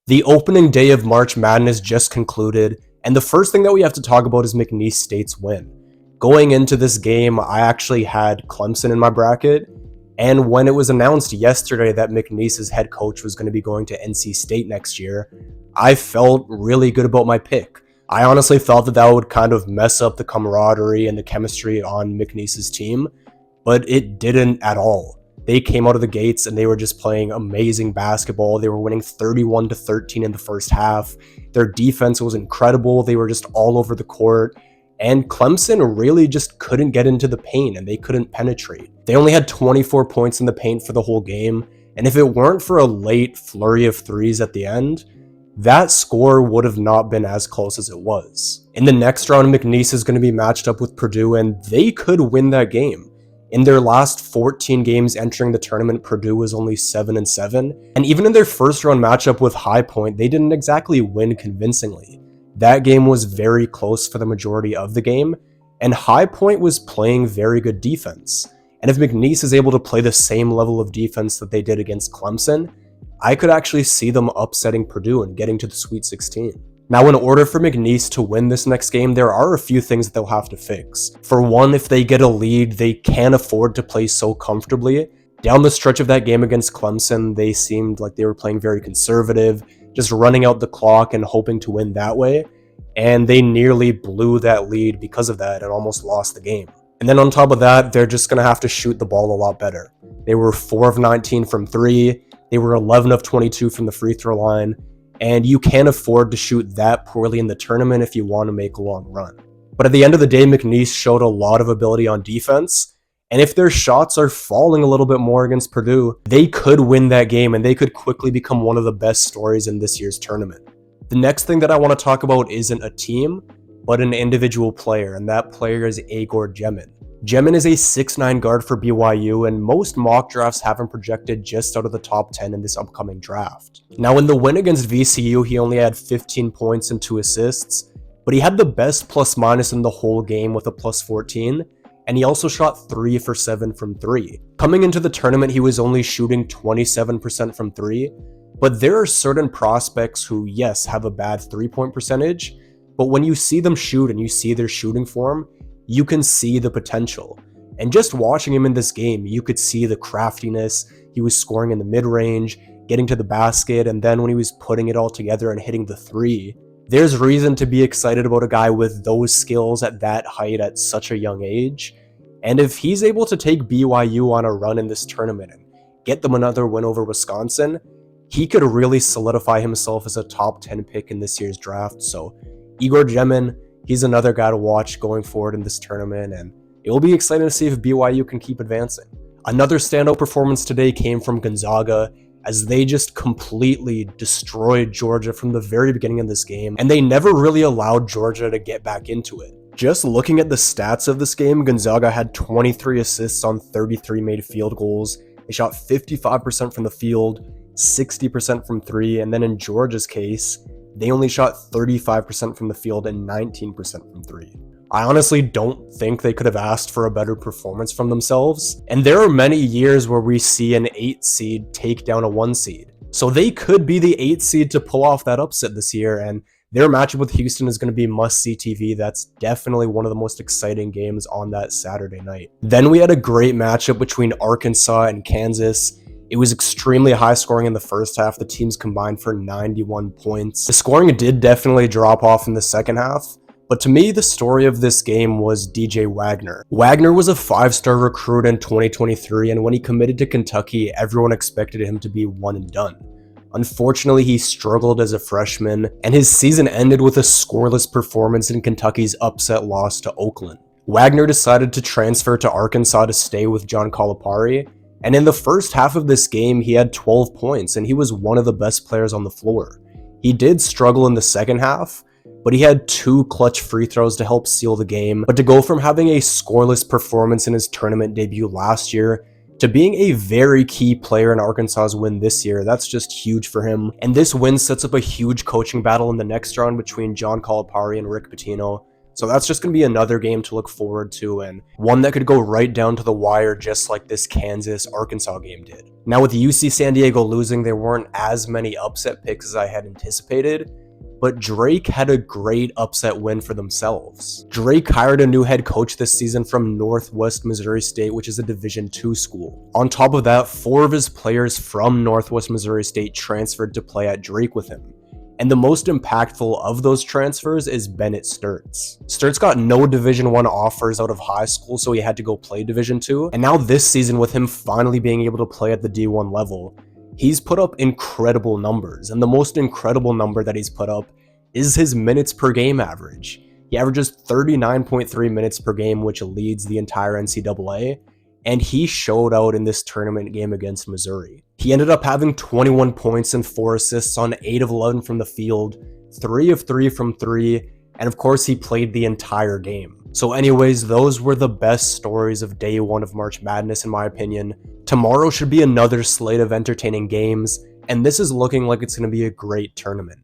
The opening day of March Madness just concluded, and the first thing that we have to talk about is McNeese State's win. Going into this game, I actually had Clemson in my bracket, and when it was announced yesterday that McNeese's head coach was going to be going to NC State next year, I felt really good about my pick. I honestly thought that would kind of mess up the camaraderie and the chemistry on McNeese's team, but it didn't at all. They came out of the gates and they were just playing amazing basketball. They were winning 31-13 in the first half. Their defense was incredible. They were just all over the court. And Clemson really just couldn't get into the paint and they couldn't penetrate. They only had 24 points in the paint for the whole game. And if it weren't for a late flurry of threes at the end, that score would have not been as close as it was. In the next round, McNeese is going to be matched up with Purdue and they could win that game. In their last 14 games entering the tournament, Purdue was only 7-7. And even in their first round matchup with High Point, they didn't exactly win convincingly. That game was very close for the majority of the game, and High Point was playing very good defense. And if McNeese is able to play the same level of defense that they did against Clemson, I could actually see them upsetting Purdue and getting to the Sweet 16. Now, in order for McNeese to win this next game, there are a few things that they'll have to fix. For one, if they get a lead, they can't afford to play so comfortably. Down the stretch of that game against Clemson, they seemed like they were playing very conservative, just running out the clock and hoping to win that way. And they nearly blew that lead because of that and almost lost the game. And then on top of that, they're just going to have to shoot the ball a lot better. They were 4 of 19 from 3. They were 11 of 22 from the free throw line. And you can't afford to shoot that poorly in the tournament if you want to make a long run. But at the end of the day, McNeese showed a lot of ability on defense, and if their shots are falling a little bit more against Purdue, they could win that game and they could quickly become one of the best stories in this year's tournament. The next thing that I want to talk about isn't a team, but an individual player, and that player is Igor Djemin. Djemin is a 6'9" guard for BYU, and most mock drafts have him projected just out of the top 10 in this upcoming draft. Now, in the win against VCU, he only had 15 points and 2 assists, but he had the best plus-minus in the whole game with a plus 14, and he also shot 3 for 7 from 3. Coming into the tournament, he was only shooting 27% from 3, but there are certain prospects who, yes, have a bad 3-point percentage, but when you see them shoot and you see their shooting form, you can see the potential. And just watching him in this game, you could see the craftiness. He was scoring in the mid-range, getting to the basket, and then when he was putting it all together and hitting the 3, there's reason to be excited about a guy with those skills at that height at such a young age. And if he's able to take BYU on a run in this tournament and get them another win over Wisconsin, he could really solidify himself as a top 10 pick in this year's draft. So Igor Djemin, he's another guy to watch going forward in this tournament, and it will be exciting to see if BYU can keep advancing. Another standout performance today came from Gonzaga, as they just completely destroyed Georgia from the very beginning of this game, and they never really allowed Georgia to get back into it. Just looking at the stats of this game, Gonzaga had 23 assists on 33 made field goals. They shot 55% from the field, 60% from 3, and then in Georgia's case, they only shot 35% from the field and 19% from 3. I honestly don't think they could have asked for a better performance from themselves, and there are many years where we see an 8 seed take down a 1 seed. So they could be the 8 seed to pull off that upset this year, and their matchup with Houston is going to be must-see TV. That's definitely one of the most exciting games on that Saturday night. Then we had a great matchup between Arkansas and Kansas. It was extremely high scoring in the first half. The teams combined for 91 points. The scoring did definitely drop off in the second half, but to me, the story of this game was DJ Wagner. Wagner was a 5-star recruit in 2023, and when he committed to Kentucky, everyone expected him to be one and done. Unfortunately, he struggled as a freshman, and his season ended with a scoreless performance in Kentucky's upset loss to Oakland. Wagner decided to transfer to Arkansas to stay with John Calipari, and in the first half of this game, he had 12 points, and he was one of the best players on the floor. He did struggle in the second half, but he had 2 clutch free throws to help seal the game. But to go from having a scoreless performance in his tournament debut last year to being a very key player in Arkansas's win this year, that's just huge for him. And this win sets up a huge coaching battle in the next round between John Calipari and Rick Pitino. So that's just going to be another game to look forward to, and one that could go right down to the wire just like this Kansas-Arkansas game did. Now with UC San Diego losing, there weren't as many upset picks as I had anticipated, but Drake had a great upset win for themselves. Drake hired a new head coach this season from Northwest Missouri State, which is a Division II school. On top of that, 4 of his players from Northwest Missouri State transferred to play at Drake with him. And the most impactful of those transfers is Bennett Sturtz. Sturtz got no Division I offers out of high school, so he had to go play Division II. And now this season, with him finally being able to play at the D1 level, he's put up incredible numbers. And the most incredible number that he's put up is his minutes per game average. He averages 39.3 minutes per game, which leads the entire NCAA. And he showed out in this tournament game against Missouri. He ended up having 21 points and 4 assists on 8 of 11 from the field, 3 of 3 from 3, and of course he played the entire game. So anyways, those were the best stories of day 1 of March Madness in my opinion. Tomorrow should be another slate of entertaining games, and this is looking like it's going to be a great tournament.